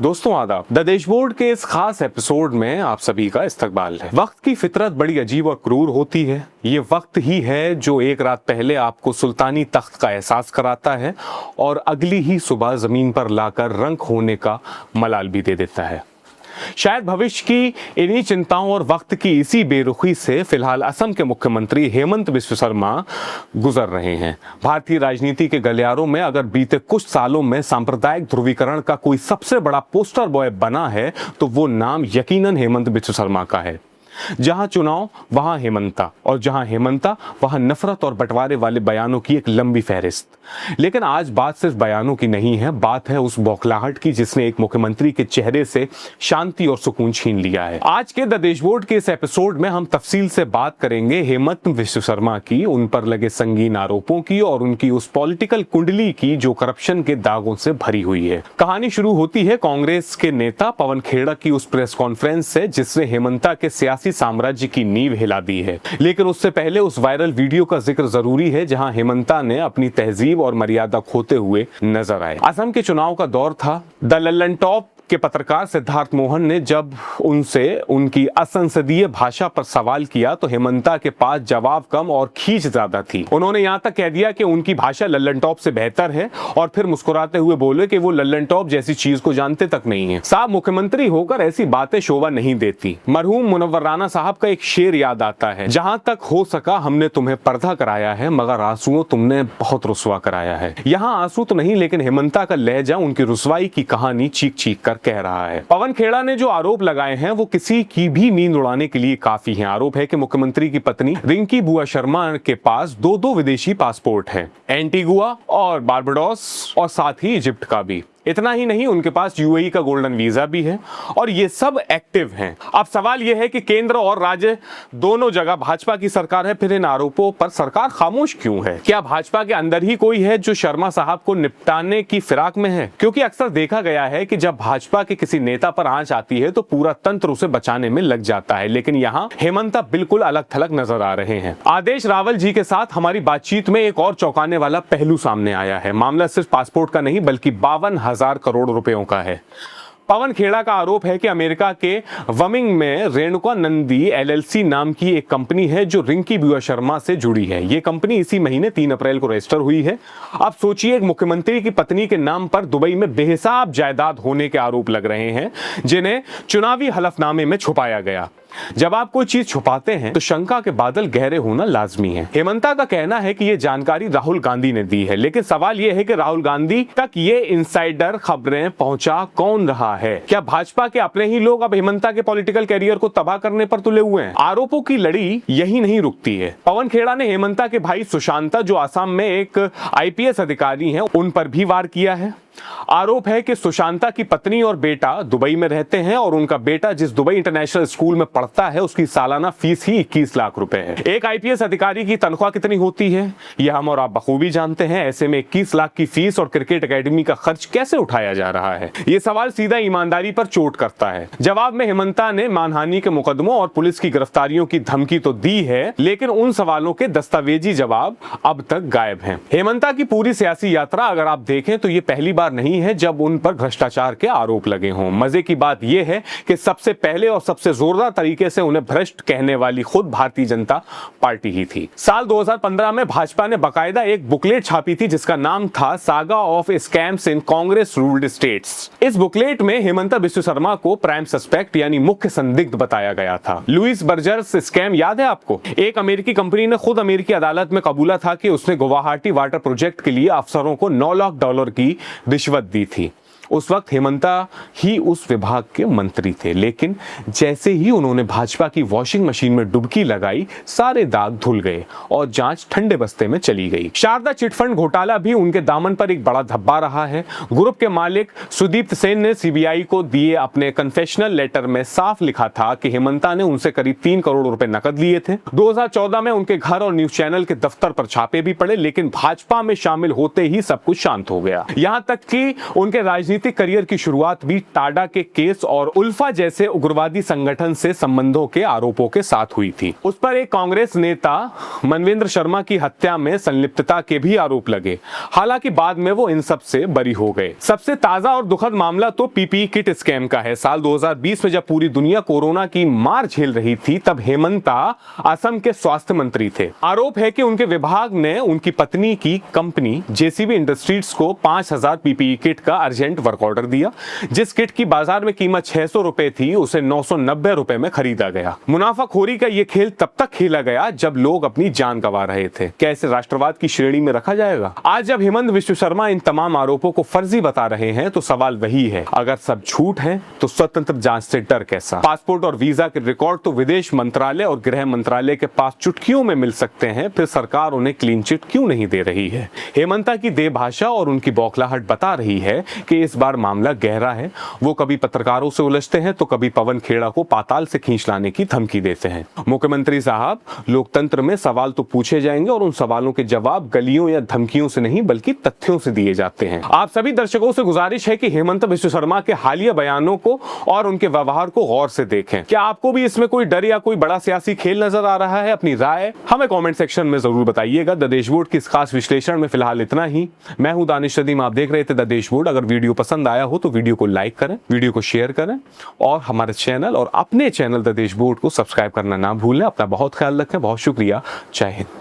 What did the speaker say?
दोस्तों आदाब। The dashboard के इस खास एपिसोड में आप सभी का इस्तकबाल है। वक्त की फितरत बड़ी अजीब और क्रूर होती है। ये वक्त ही है जो एक रात पहले आपको सुल्तानी तख्त का एहसास कराता है और अगली ही सुबह जमीन पर लाकर रंक होने का मलाल भी दे देता है। शायद भविष्य की इन्हीं चिंताओं और वक्त की इसी बेरुखी से फिलहाल असम के मुख्यमंत्री हेमंत बिस्व शर्मा गुजर रहे हैं। भारतीय राजनीति के गलियारों में अगर बीते कुछ सालों में सांप्रदायिक ध्रुवीकरण का कोई सबसे बड़ा पोस्टर बॉय बना है तो वो नाम यकीनन हेमंत बिस्व शर्मा का है। जहां चुनाव वहां हेमंता, और जहां हेमंता वहां नफरत और बंटवारे वाले बयानों की एक लंबी फहरिस्त। लेकिन आज बात सिर्फ बयानों की नहीं है, बात है उस बौखलाहट की जिसने एक मुख्यमंत्री के चेहरे से शांति और सुकून छीन लिया है। आज के द डैशबोर्ड के इस एपिसोड में हम तफसील से बात करेंगे हेमंत बिस्व शर्मा की, उन पर लगे संगीन आरोपों की और उनकी उस पॉलिटिकल कुंडली की जो करप्शन के दागों से भरी हुई है। कहानी शुरू होती है कांग्रेस के नेता पवन खेड़ा की उस प्रेस कॉन्फ्रेंस से जिसने हेमंता के सियासी साम्राज्य की नींव हिला दी है। लेकिन उससे पहले उस वायरल वीडियो का जिक्र जरूरी है जहां हेमंता ने अपनी तहजीब और मर्यादा खोते हुए नजर आए। असम के चुनाव का दौर था। द लल्लन टॉप के पत्रकार सिद्धार्थ मोहन ने जब उनसे उनकी असंसदीय भाषा पर सवाल किया तो हेमंता के पास जवाब कम और खींच ज्यादा थी। उन्होंने यहां तक कह दिया कि उनकी भाषा लल्लन टॉप से बेहतर है और फिर मुस्कुराते हुए बोले कि वो लल्लन टॉप जैसी चीज को जानते तक नहीं है। साहब, मुख्यमंत्री होकर ऐसी बातें शोभा नहीं देती। मरहूम मुनव्वर राना साहब का एक शेर याद आता है, जहां तक हो सका हमने तुम्हें पर्दा कराया है मगर आंसुओं तुमने बहुत रुसवा कराया है। यहाँ आंसू तो नहीं लेकिन हेमंता का लहजा उनकी रुसवाई की कहानी चीख चीख कर कह रहा है। पवन खेड़ा ने जो आरोप लगाए हैं वो किसी की भी नींद उड़ाने के लिए काफी हैं। आरोप है कि मुख्यमंत्री की पत्नी रिंकी बुआ शर्मा के पास दो विदेशी पासपोर्ट हैं, एंटीगुआ और बारबाडोस और साथ ही इजिप्ट का भी। इतना ही नहीं, उनके पास यूएई का गोल्डन वीजा भी है और ये सब एक्टिव हैं। अब सवाल यह है कि केंद्र और राज्य दोनों जगह भाजपा की सरकार है, फिर इन आरोपों पर सरकार खामोश क्यों है? क्या भाजपा के अंदर ही कोई है जो शर्मा साहब को निपटाने की फिराक में है? क्योंकि अक्सर देखा गया है कि जब भाजपा के किसी नेता पर आंच आती है तो पूरा तंत्र उसे बचाने में लग जाता है। लेकिन यहाँ हेमंता बिल्कुल अलग थलग नजर आ रहे हैं। आदेश रावल जी के साथ हमारी बातचीत में एक और चौंकाने वाला पहलू सामने आया है। मामला सिर्फ पासपोर्ट का नहीं बल्कि 52,000 करोड़ रुपयों का है। पवन खेड़ा का आरोप है कि अमेरिका के वमिंग में रेणुका नंदी एलएलसी नाम की एक कंपनी है जो रिंकी बुआ शर्मा से जुड़ी है। ये कंपनी इसी महीने 3 अप्रैल को रजिस्टर हुई है। अब सोचिए, एक मुख्यमंत्री की पत्नी के नाम पर दुबई में बेहिसाब जायदाद होने के आरोप लग रहे हैं जिन्हें चुनावी हलफनामे में छुपाया गया। जब आप कोई चीज छुपाते हैं तो शंका के बादल गहरे होना लाजमी है। हेमंता का कहना है कि यह जानकारी राहुल गांधी ने दी है, लेकिन सवाल यह है कि राहुल गांधी तक ये इनसाइडर खबरें पहुंचा कौन रहा है? क्या भाजपा के अपने ही लोग अब हेमंता के पॉलिटिकल कैरियर को तबाह करने पर तुले हुए हैं? आरोपों की लड़ी यही नहीं रुकती है। पवन खेड़ा ने हेमंता के भाई सुशांता, जो आसाम में एक आईपीएस अधिकारी हैं, उन पर भी वार किया है। आरोप है कि सुशांता की पत्नी और बेटा दुबई में रहते हैं और उनका बेटा जिस दुबई इंटरनेशनल स्कूल में पढ़ता है उसकी सालाना फीस ही 21 लाख रुपए है। एक आईपीएस अधिकारी की तनख्वाह कितनी होती है यह हम और आप बखूबी जानते हैं। ऐसे में 21 लाख की फीस और क्रिकेट एकेडमी का खर्च कैसे उठाया जा रहा है? यह सवाल सीधा ईमानदारी पर चोट करता है। जवाब में हेमंता ने मानहानि के मुकदमों और पुलिस की गिरफ्तारियों की धमकी तो दी है, लेकिन उन सवालों के दस्तावेजी जवाब अब तक गायब हैं। हेमंता की पूरी सियासी यात्रा अगर आप देखें तो ये पहली बार नहीं है जब उन पर भ्रष्टाचार के आरोप लगे हों। मजे की बात यह है कि सबसे पहले और सबसे जोरदार तरीके से उन्हें भ्रष्ट कहने वाली खुद भारतीय जनता पार्टी ही थी। साल 2015 में भाजपा ने बाकायदा एक बुकलेट छापी थी जिसका नाम था saga of scams in Congress ruled states. इस बुकलेट में हेमंता बिस्व शर्मा को प्राइम सस्पेक्ट यानी मुख्य संदिग्ध बताया गया था। लुइस बर्जर्स स्कैम याद है आपको? एक अमेरिकी कंपनी ने खुद अमेरिकी अदालत में कबूला था कि उसने गुवाहाटी वाटर प्रोजेक्ट के लिए अफसरों को $9 लाख की रिश्वत दी थी। उस वक्त हेमंता ही उस विभाग के मंत्री थे, लेकिन जैसे ही उन्होंने भाजपा की वॉशिंग मशीन में डुबकी लगाई सारे दाग धुल गए और जांच ठंडे बस्ते में चली गई। शारदा चिटफंड घोटाला भी उनके दामन पर एक बड़ा धब्बा रहा है। ग्रुप के मालिक सुदीप्त सेन ने सीबीआई को दिए अपने कन्फेशनल लेटर में साफ लिखा था कि हेमंता ने उनसे करीब 3 करोड़ रुपए नकद लिए थे। 2014 में उनके घर और न्यूज चैनल के दफ्तर पर छापे भी पड़े, लेकिन भाजपा में शामिल होते ही सब कुछ शांत हो गया। यहां तक कि उनके राजनीतिक करियर की शुरुआत भी टाडा के केस और उल्फा जैसे उग्रवादी संगठन से संबंधों के आरोपों के साथ हुई थी। उस पर एक कांग्रेस नेता मनवेंद्र शर्मा की हत्या में संलिप्तता के भी आरोप लगे। हालांकि बाद में वो इन सब से बरी हो गए। सबसे ताजा और दुखद मामला तो पीपीई किट स्कैम का है। साल 2020 में जब पूरी दुनिया कोरोना की मार झेल रही थी, तब हेमंता असम के स्वास्थ्य मंत्री थे। आरोप है कि उनके विभाग ने उनकी पत्नी की कंपनी जेसीबी इंडस्ट्रीज को 5000 पीपीई किट का अर्जेंट वर्क ऑर्डर दिया। जिस किट की बाजार में कीमत 600 रुपए थी, उसे 990 रुपए में खरीदा गया। मुनाफाखोरी का यह खेल तब तक खेला गया जब लोग अपनी जान गंवा रहे थे। क्या इसे राष्ट्रवाद की श्रेणी में रखा जाएगा? आज जब हेमंत विश्व शर्मा इन तमाम आरोपों को फर्जी बता रहे हैं, तो सवाल वही है, अगर सब झूठ है तो स्वतंत्र जांच से डर कैसा? पासपोर्ट और वीजा के रिकॉर्ड तो विदेश मंत्रालय और गृह मंत्रालय के पास चुटकियों में मिल सकते हैं, फिर सरकार उन्हें क्लीन चिट क्यों नहीं दे रही है? हेमंता की देह भाषा और उनकी बौखलाहट बता रही है कि इस बार मामला गहरा है। वो कभी पत्रकारों से उलझते हैं तो कभी पवन खेड़ा को पाताल से खींच लाने की धमकी देते हैं। मुख्यमंत्री साहब, लोकतंत्र में सवाल तो पूछे जाएंगे और उन सवालों के जवाब गलियों या धमकियों से नहीं बल्कि तथ्यों से दिए जाते हैं। आप सभी दर्शकों से गुजारिश है कि हेमंत विश्व शर्मा के हालिया बयानों को और उनके व्यवहार को गौर से देखें। क्या आपको भी इसमें कोई डर या कोई बड़ा सियासी खेल नजर आ रहा है? अपनी राय हमें कमेंट सेक्शन में जरूर बताइएगा। द देश बोर्ड की इस खास विश्लेषण में फिलहाल इतना ही। मैं हूं दानिश नदीम, आप देख रहे थे द देश बोर्ड। अगर वीडियो पसंद आया हो तो वीडियो को लाइक करें, वीडियो को शेयर करें और हमारे चैनल और अपने चैनल द देश बोर्ड को सब्सक्राइब करना ना भूलें। अपना बहुत ख्याल रखें। बहुत शुक्रिया। जय हिंद।